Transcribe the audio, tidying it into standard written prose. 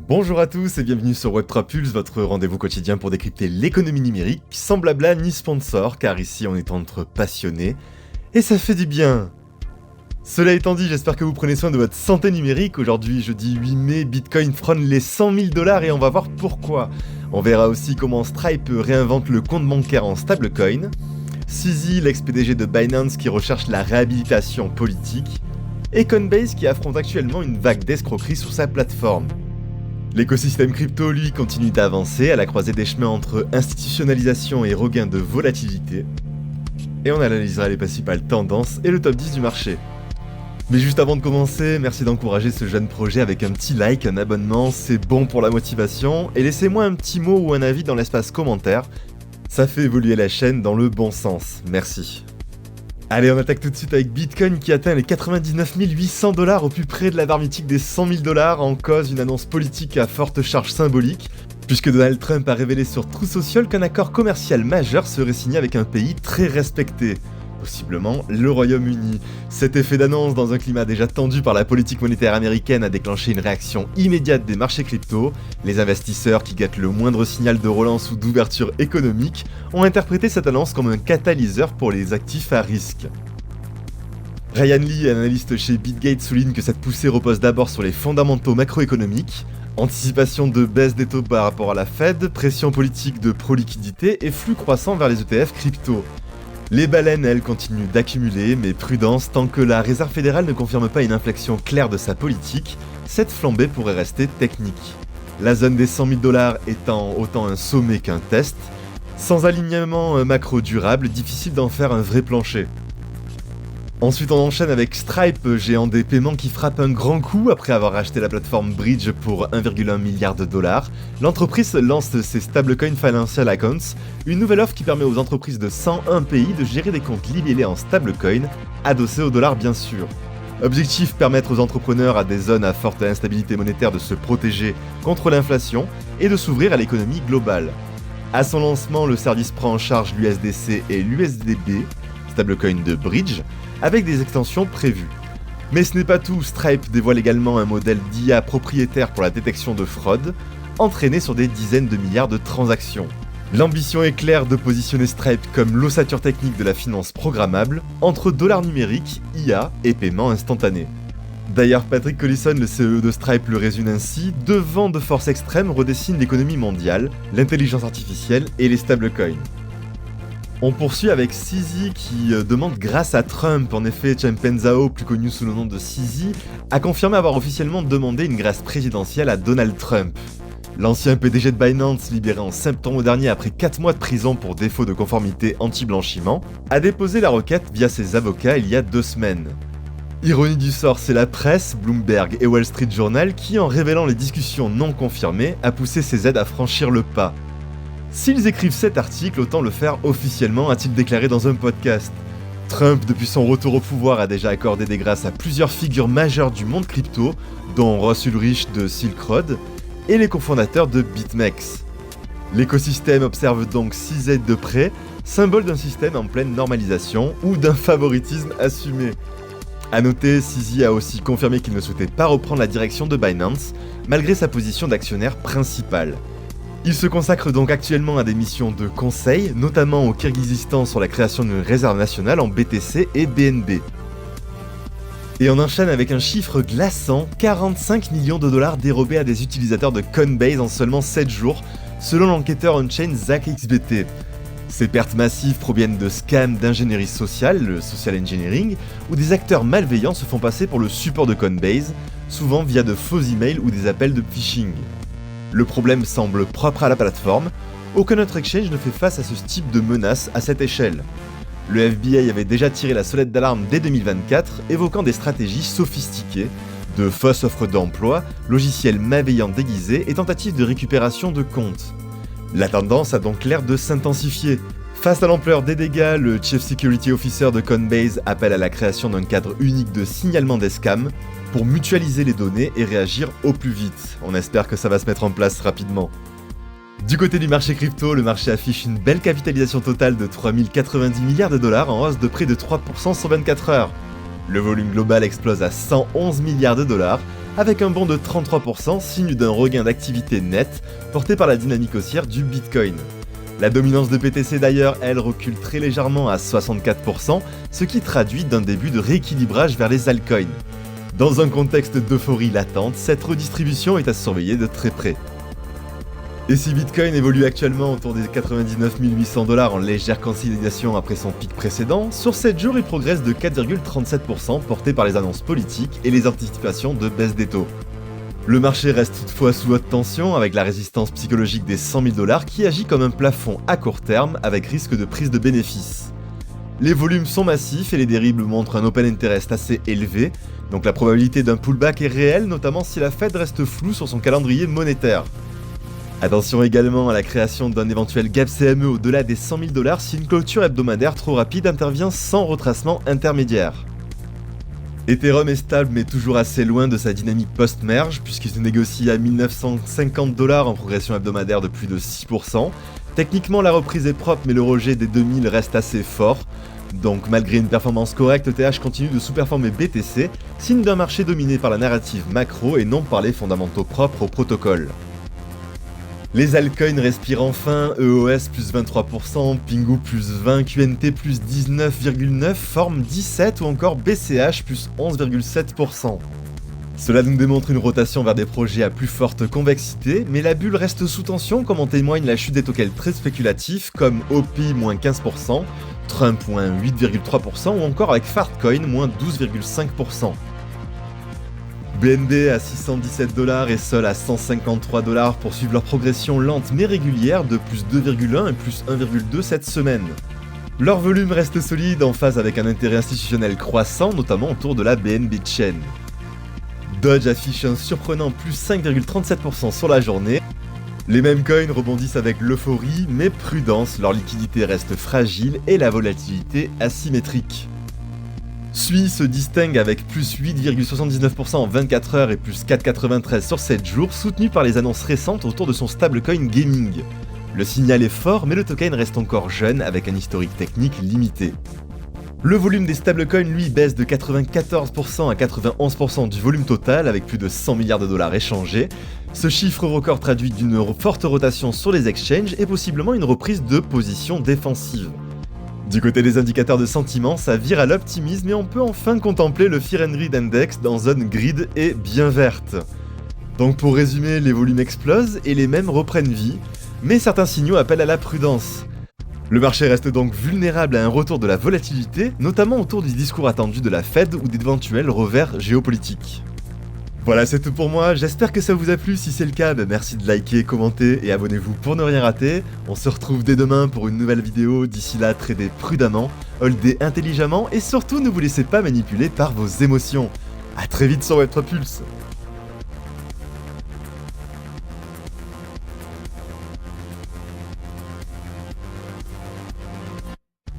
Bonjour à tous et bienvenue sur Web3 Pulse, votre rendez-vous quotidien pour décrypter l'économie numérique, sans blabla ni sponsor, car ici on est entre passionnés, et ça fait du bien. Cela étant dit, j'espère que vous prenez soin de votre santé numérique. Aujourd'hui, jeudi 8 mai, Bitcoin frôle les 100 000 $ et on va voir pourquoi. On verra aussi comment Stripe réinvente le compte bancaire en stablecoin, CZ, l'ex-PDG de Binance qui recherche la réhabilitation politique, et Coinbase qui affronte actuellement une vague d'escroquerie sur sa plateforme. L'écosystème crypto, lui, continue d'avancer à la croisée des chemins entre institutionnalisation et regain de volatilité. Et on analysera les principales tendances et le top 10 du marché. Mais juste avant de commencer, merci d'encourager ce jeune projet avec un petit like, un abonnement, c'est bon pour la motivation, et laissez-moi un petit mot ou un avis dans l'espace commentaire, ça fait évoluer la chaîne dans le bon sens, merci. Allez, on attaque tout de suite avec Bitcoin qui atteint les 99 800 $ au plus près de la barre mythique des 100 000 $, en cause une annonce politique à forte charge symbolique, puisque Donald Trump a révélé sur Truth Social qu'un accord commercial majeur serait signé avec un pays très respecté, possiblement le Royaume-Uni. Cet effet d'annonce dans un climat déjà tendu par la politique monétaire américaine a déclenché une réaction immédiate des marchés crypto. Les investisseurs qui guettent le moindre signal de relance ou d'ouverture économique ont interprété cette annonce comme un catalyseur pour les actifs à risque. Ryan Lee, analyste chez BitGate, souligne que cette poussée repose d'abord sur les fondamentaux macroéconomiques, anticipation de baisse des taux par rapport à la Fed, pression politique de pro-liquidité et flux croissant vers les ETF crypto. Les baleines, elles, continuent d'accumuler, mais prudence, tant que la Réserve fédérale ne confirme pas une inflexion claire de sa politique, cette flambée pourrait rester technique. La zone des 100 000 $ étant autant un sommet qu'un test, sans alignement macro durable, difficile d'en faire un vrai plancher. Ensuite on enchaîne avec Stripe, géant des paiements qui frappe un grand coup après avoir acheté la plateforme Bridge pour 1,1 milliard $. L'entreprise lance ses Stablecoin Financial Accounts, une nouvelle offre qui permet aux entreprises de 101 pays de gérer des comptes libellés en stablecoin, adossés au dollar bien sûr. Objectif, permettre aux entrepreneurs à des zones à forte instabilité monétaire de se protéger contre l'inflation et de s'ouvrir à l'économie globale. À son lancement, le service prend en charge l'USDC et l'USDB, stablecoin de Bridge, avec des extensions prévues. Mais ce n'est pas tout, Stripe dévoile également un modèle d'IA propriétaire pour la détection de fraude, entraîné sur des dizaines de milliards de transactions. L'ambition est claire de positionner Stripe comme l'ossature technique de la finance programmable, entre dollars numériques, IA et paiement instantané. D'ailleurs, Patrick Collison, le CEO de Stripe, le résume ainsi: deux vents de force extrême redessinent l'économie mondiale, l'intelligence artificielle et les stablecoins. On poursuit avec CZ qui demande grâce à Trump. En effet, Changpeng Zhao, plus connu sous le nom de CZ, a confirmé avoir officiellement demandé une grâce présidentielle à Donald Trump. L'ancien PDG de Binance, libéré en septembre dernier après 4 mois de prison pour défaut de conformité anti-blanchiment, a déposé la requête via ses avocats il y a 2 semaines. Ironie du sort, c'est la presse, Bloomberg et Wall Street Journal qui, en révélant les discussions non confirmées, a poussé ses aides à franchir le pas. S'ils écrivent cet article, autant le faire officiellement, a-t-il déclaré dans un podcast. Trump, depuis son retour au pouvoir, a déjà accordé des grâces à plusieurs figures majeures du monde crypto, dont Ross Ulrich de Silk Road et les cofondateurs de BitMEX. L'écosystème observe donc CZ de près, symbole d'un système en pleine normalisation ou d'un favoritisme assumé. A noter, CZ a aussi confirmé qu'il ne souhaitait pas reprendre la direction de Binance, malgré sa position d'actionnaire principal. Il se consacre donc actuellement à des missions de conseil, notamment au Kirghizistan sur la création d'une réserve nationale en BTC et BNB. Et on enchaîne avec un chiffre glaçant, 45 millions de $ dérobés à des utilisateurs de Coinbase en seulement 7 jours, selon l'enquêteur on-chain ZachXBT. Ces pertes massives proviennent de scams d'ingénierie sociale, le social engineering, où des acteurs malveillants se font passer pour le support de Coinbase, souvent via de faux emails ou des appels de phishing. Le problème semble propre à la plateforme, aucun autre exchange ne fait face à ce type de menace à cette échelle. Le FBI avait déjà tiré la sonnette d'alarme dès 2024, évoquant des stratégies sophistiquées, de fausses offres d'emploi, logiciels malveillants déguisés et tentatives de récupération de comptes. La tendance a donc l'air de s'intensifier. Face à l'ampleur des dégâts, le Chief Security Officer de Coinbase appelle à la création d'un cadre unique de signalement des scams pour mutualiser les données et réagir au plus vite. On espère que ça va se mettre en place rapidement. Du côté du marché crypto, le marché affiche une belle capitalisation totale de 3090 milliards de dollars en hausse de près de 3% sur 24 heures. Le volume global explose à 111 milliards de dollars, avec un bond de 33%, signe d'un regain d'activité nette, porté par la dynamique haussière du Bitcoin. La dominance de BTC d'ailleurs, elle recule très légèrement à 64%, ce qui traduit d'un début de rééquilibrage vers les altcoins. Dans un contexte d'euphorie latente, cette redistribution est à surveiller de très près. Et si Bitcoin évolue actuellement autour des 99 800 $ en légère consolidation après son pic précédent, sur 7 jours il progresse de 4,37% porté par les annonces politiques et les anticipations de baisse des taux. Le marché reste toutefois sous haute tension avec la résistance psychologique des 100 000 $ qui agit comme un plafond à court terme avec risque de prise de bénéfices. Les volumes sont massifs et les dérives montrent un open interest assez élevé, donc la probabilité d'un pullback est réelle, notamment si la Fed reste floue sur son calendrier monétaire. Attention également à la création d'un éventuel gap CME au-delà des 100 000 $ si une clôture hebdomadaire trop rapide intervient sans retracement intermédiaire. Ethereum est stable mais toujours assez loin de sa dynamique post-merge puisqu'il se négocie à 1950 $ en progression hebdomadaire de plus de 6%. Techniquement la reprise est propre mais le rejet des 2000 reste assez fort. Donc malgré une performance correcte, ETH continue de sous-performer BTC, signe d'un marché dominé par la narrative macro et non par les fondamentaux propres au protocole. Les altcoins respirent enfin, EOS plus 23%, Pingu plus 20, QNT plus 19,9, Form 17 ou encore BCH plus 11,7%. Cela nous démontre une rotation vers des projets à plus forte convexité, mais la bulle reste sous tension comme en témoigne la chute des tokens très spéculatifs comme OP moins 15%, Trump moins 8,3% ou encore avec Fartcoin moins 12,5%. BNB à 617 $ et Sol à 153 $ poursuivent leur progression lente mais régulière de plus 2,1 et plus 1,2 cette semaine. Leur volume reste solide en phase avec un intérêt institutionnel croissant, notamment autour de la BNB Chain. Dodge affiche un surprenant plus 5,37% sur la journée. Les mêmes coins rebondissent avec l'euphorie, mais prudence, leur liquidité reste fragile et la volatilité asymétrique. Sui se distingue avec plus 8,79% en 24 heures et plus 4,93 sur 7 jours, soutenu par les annonces récentes autour de son stablecoin gaming. Le signal est fort, mais le token reste encore jeune avec un historique technique limité. Le volume des stablecoins lui baisse de 94% à 91% du volume total avec plus de 100 milliards de dollars échangés. Ce chiffre record traduit d'une forte rotation sur les exchanges et possiblement une reprise de position défensive. Du côté des indicateurs de sentiment, ça vire à l'optimisme et on peut enfin contempler le Fear and Greed Index dans zone grid et bien verte. Donc pour résumer, les volumes explosent et les mêmes reprennent vie, mais certains signaux appellent à la prudence. Le marché reste donc vulnérable à un retour de la volatilité, notamment autour du discours attendu de la Fed ou d'éventuels revers géopolitiques. Voilà, c'est tout pour moi, j'espère que ça vous a plu, si c'est le cas, merci de liker, commenter et abonnez-vous pour ne rien rater. On se retrouve dès demain pour une nouvelle vidéo, d'ici là, tradez prudemment, holdez intelligemment et surtout ne vous laissez pas manipuler par vos émotions. A très vite sur Web3 Pulse.